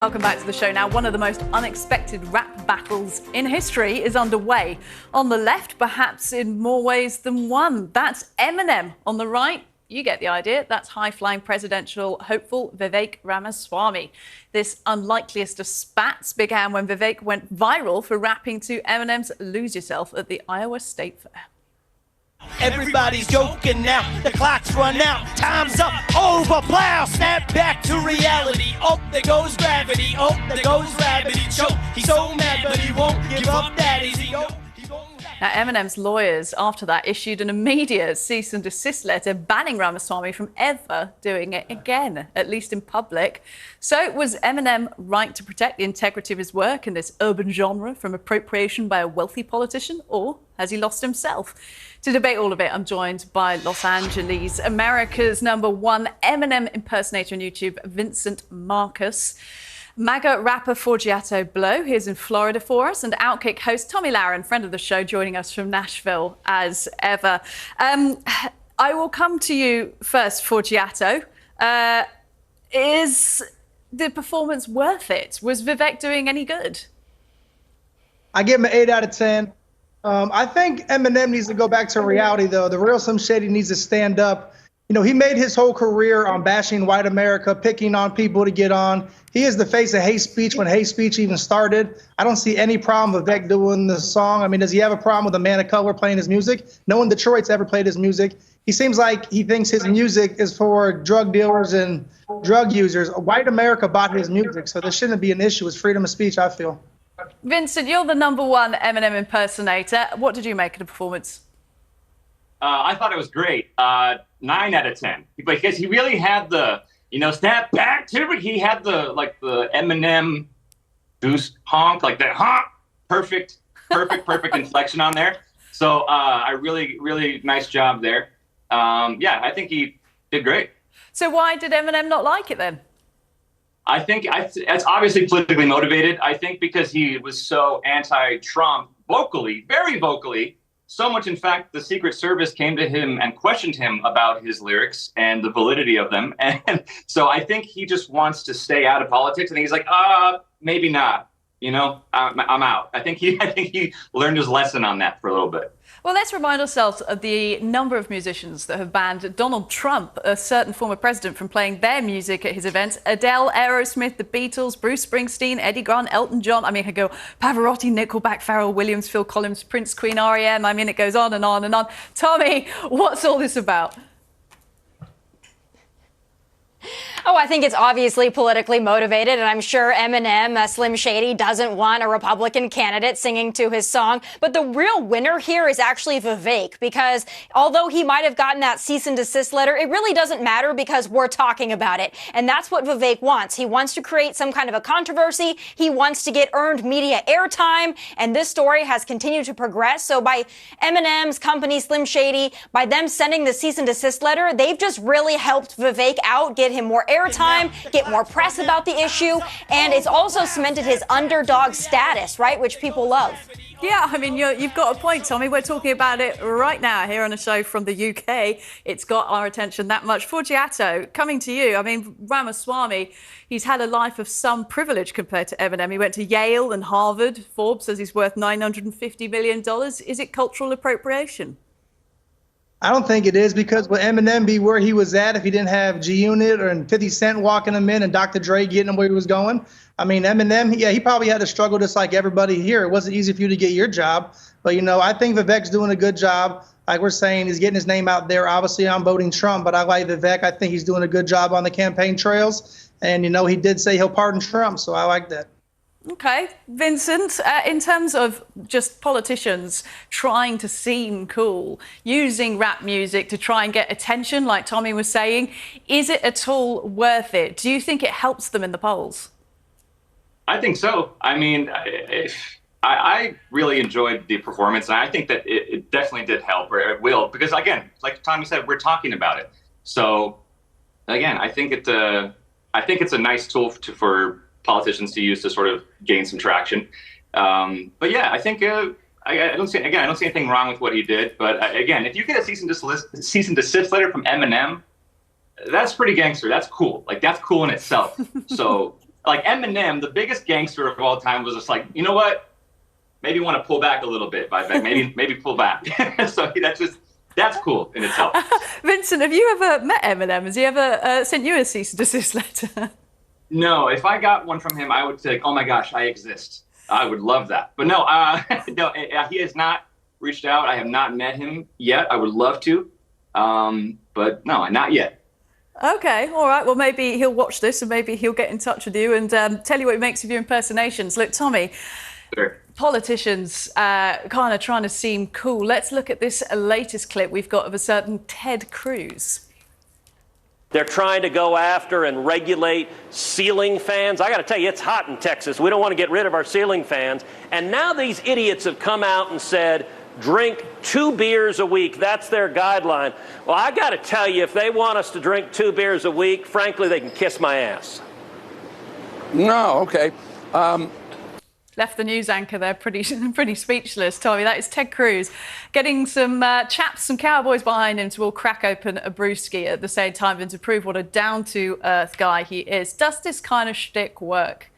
Welcome back to the show. Now, one of the most unexpected rap battles in history is underway. On the left, perhaps in more ways than one. That's Eminem. On the right, you get the idea. That's high-flying presidential hopeful Vivek Ramaswamy. This unlikeliest of spats began when Vivek went viral for rapping to Eminem's Lose Yourself at the Iowa State Fair. Everybody's joking now, the clock's run out, time's up, over, plow, snap back to reality. Oh, there goes gravity, oh, there goes rabbit, he choke. He's so mad, but he won't give up that easy. Now, Eminem's lawyers, after that, issued an immediate cease and desist letter banning Ramaswamy from ever doing it again, at least in public. So was Eminem right to protect the integrity of his work in this urban genre from appropriation by a wealthy politician, or has he lost himself? To debate all of it, I'm joined by Los Angeles, America's #1 Eminem impersonator on YouTube, Vincent Marcus. MAGA rapper Forgiato Blow, here's in Florida for us, and Outkick host Tommy Lahren, friend of the show, joining us from Nashville as ever. I will come to you first, Forgiato. Is the performance worth it? Was Vivek doing any good? I give him an 8 out of 10. I think Eminem needs to go back to reality, though. The real Slim Shady needs to stand up. You know, he made his whole career on bashing white America, picking on people to get on. He is the face of hate speech when hate speech even started. I don't see any problem with Vivek doing the song. I mean, does he have a problem with a man of color playing his music? No one in Detroit's ever played his music. He seems like he thinks his music is for drug dealers and drug users. White America bought his music, so there shouldn't be an issue. It's freedom of speech, I feel. Vincent, you're the #1 Eminem impersonator. What did you make of the performance? I thought it was great. 9 out of 10. Because he really had the, snap back to it. He had the Eminem boost honk, like that honk. Perfect inflection on there. So I really nice job there. Yeah, I think he did great. So why did Eminem not like it then? I think it's obviously politically motivated. I think because he was so anti-Trump vocally, very vocally, so much, in fact, the Secret Service came to him and questioned him about his lyrics and the validity of them. And so I think he just wants to stay out of politics. And he's like, maybe not. I'm out. I think he learned his lesson on that for a little bit. Well, let's remind ourselves of the number of musicians that have banned Donald Trump, a certain former president, from playing their music at his events. Adele, Aerosmith, the Beatles, Bruce Springsteen, Eddie Grant, Elton John. I mean, I could go Pavarotti, Nickelback, Pharrell Williams, Phil Collins, Prince, Queen, R.E.M. I mean, it goes on and on and on. Tommy, what's all this about? Oh, I think it's obviously politically motivated, and I'm sure Eminem, Slim Shady, doesn't want a Republican candidate singing to his song. But the real winner here is actually Vivek, because although he might have gotten that cease and desist letter, it really doesn't matter because we're talking about it. And that's what Vivek wants. He wants to create some kind of a controversy. He wants to get earned media airtime, and this story has continued to progress. So by Eminem's company, Slim Shady, by them sending the cease and desist letter, they've just really helped Vivek out, get him more airtime, get more press about the issue, and it's also cemented his underdog status, right, which people love. Yeah, I mean, you've got a point, Tommy. We're talking about it right now here on a show from the UK. It's got our attention that much. Forgiato, coming to you. I mean, Ramaswamy, he's had a life of some privilege compared to Eminem. He went to Yale and Harvard. Forbes says he's worth $950 million. Is it cultural appropriation? I don't think it is, because would Eminem be where he was at if he didn't have G-Unit or 50 Cent walking him in and Dr. Dre getting him where he was going? I mean, Eminem, yeah, he probably had to struggle just like everybody here. It wasn't easy for you to get your job. But, I think Vivek's doing a good job. Like we're saying, he's getting his name out there. Obviously, I'm voting Trump, but I like Vivek. I think he's doing a good job on the campaign trails. And, he did say he'll pardon Trump, so I like that. OK. Vincent, in terms of just politicians trying to seem cool, using rap music to try and get attention, like Tommy was saying, is it at all worth it? Do you think it helps them in the polls? I think so. I mean, I really enjoyed the performance, and I think that it definitely did help, or it will, because, again, like Tommy said, we're talking about it. So, again, I think it's a nice tool for politicians to use to sort of gain some traction. But yeah, I think I don't see anything wrong with what he did. But again, if you get a cease and desist letter from Eminem, that's pretty gangster. That's cool. Like, that's cool in itself. So like Eminem, the biggest gangster of all time, was just like, you know what? Maybe want to pull back a little bit, maybe pull back. So that's cool in itself. Vincent, have you ever met Eminem? Has he ever sent you a cease and desist letter? No, if I got one from him, I would say, oh my gosh, I exist. I would love that. But no, no, he has not reached out. I have not met him yet. I would love to, but no, not yet. Okay, all right. Well, maybe he'll watch this and maybe he'll get in touch with you and tell you what he makes of your impersonations. Look, Tommy, Sure. Politicians kind of trying to seem cool. Let's look at this latest clip we've got of a certain Ted Cruz. They're trying to go after and regulate ceiling fans. I got to tell you, it's hot in Texas. We don't want to get rid of our ceiling fans. And now these idiots have come out and said, drink 2 beers a week. That's their guideline. Well, I got to tell you, if they want us to drink 2 beers a week, frankly, they can kiss my ass. No, okay. Left the news anchor there pretty speechless, Tommy. That is Ted Cruz getting some chaps, some cowboys behind him to all crack open a brewski at the same time and to prove what a down-to-earth guy he is. Does this kind of shtick work?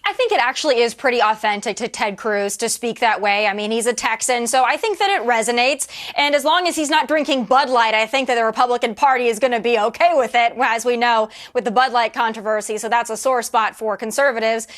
I think it actually is pretty authentic to Ted Cruz to speak that way. I mean, he's a Texan, so I think that it resonates. And as long as he's not drinking Bud Light, I think that the Republican Party is going to be okay with it, as we know with the Bud Light controversy. So that's a sore spot for conservatives,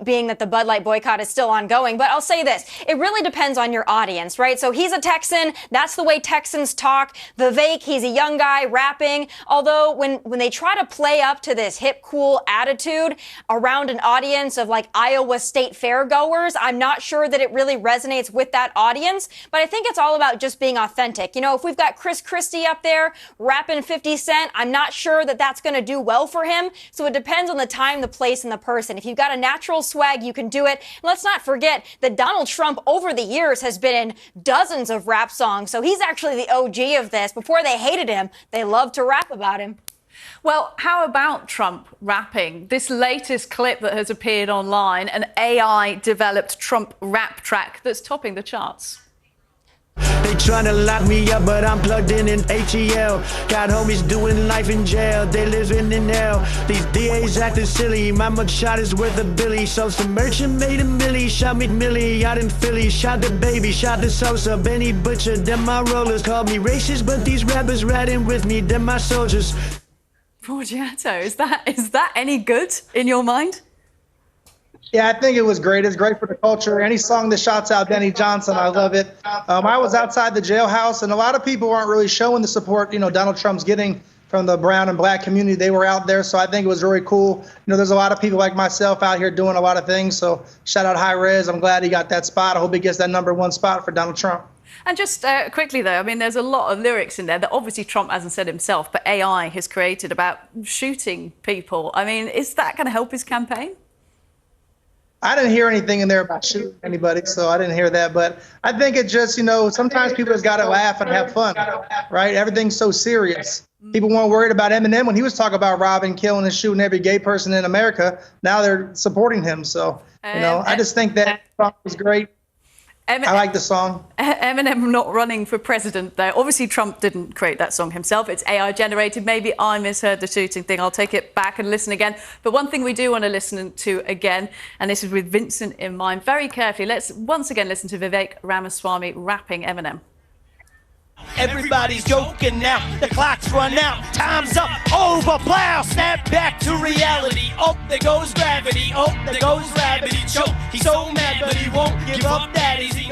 being that the Bud Light boycott is still ongoing. But I'll say this, it really depends on your audience, right? So he's a Texan. That's the way Texans talk. Vivek, he's a young guy rapping. Although when they try to play up to this hip, cool attitude around an audience of like Iowa State fair goers, I'm not sure that it really resonates with that audience, but I think it's all about just being authentic. You know, if we've got Chris Christie up there rapping 50 Cent, I'm not sure that that's going to do well for him. So it depends on the time, the place, and the person. If you've got a natural swag, you can do it. And let's not forget that Donald Trump over the years has been in dozens of rap songs. So he's actually the OG of this. Before they hated him, they loved to rap about him. Well, how about Trump rapping? This latest clip that has appeared online, an AI-developed Trump rap track that's topping the charts. They tryna lock me up, but I'm plugged in HEL. Got homies doing life in jail, they living in hell. These DAs acting silly, my mugshot is worth $1 billion. So some merchant made $1 million, shot McMillie out in Philly. Shot the baby, shot the Sosa, Benny Butcher. Them my rollers called me racist, but these rappers riding with me, them my soldiers. Borgiato, is that any good in your mind? Yeah, I think it was great. It's great for the culture. Any song that shouts out Benny Johnson, I love it. I was outside the jailhouse, and a lot of people aren't really showing the support, Donald Trump's getting from the brown and black community. They were out there, so I think it was really cool. There's a lot of people like myself out here doing a lot of things, so shout out High Rez. I'm glad he got that spot. I hope he gets that #1 spot for Donald Trump. And just quickly, though, I mean, there's a lot of lyrics in there that obviously Trump hasn't said himself, but AI has created about shooting people. I mean, is that going to help his campaign? I didn't hear anything in there about shooting anybody, so I didn't hear that. But I think it just, sometimes people just got to laugh and have fun, right? Everything's so serious. People weren't worried about Eminem when he was talking about robbing, killing, and shooting every gay person in America. Now they're supporting him. So, I just think that song was great. I like the song. Eminem not running for president, though. Obviously, Trump didn't create that song himself. It's AI generated. Maybe I misheard the shooting thing. I'll take it back and listen again. But one thing we do want to listen to again, and this is with Vincent in mind, very carefully. Let's once again listen to Vivek Ramaswamy rapping Eminem. Everybody's joking now, the clock's run out, time's up, over, plow, snap back to reality. Oh, there goes gravity, oh, there goes gravity, choke. He's so mad, but he won't give up that easy.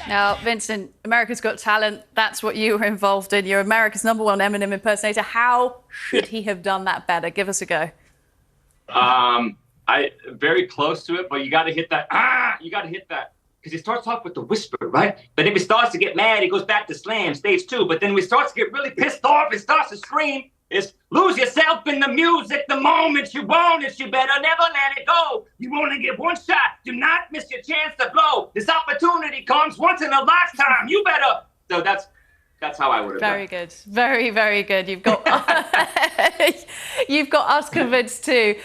Now, Vincent, America's Got Talent, that's what you were involved in. You're America's #1 Eminem impersonator. How should he have done that better? Give us a go. Very close to it, but you got to hit that, you got to hit that. Because he starts off with the whisper, right? But if he starts to get mad, he goes back to slam, stage 2. But then when he starts to get really pissed off, he starts to scream. It's lose yourself in the music the moment you want it. You better never let it go. You only get one shot. Do not miss your chance to blow. This opportunity comes once in a lifetime. You better. So that's how I would have done. Very good. Very, very good. You've got, you've got us convinced too.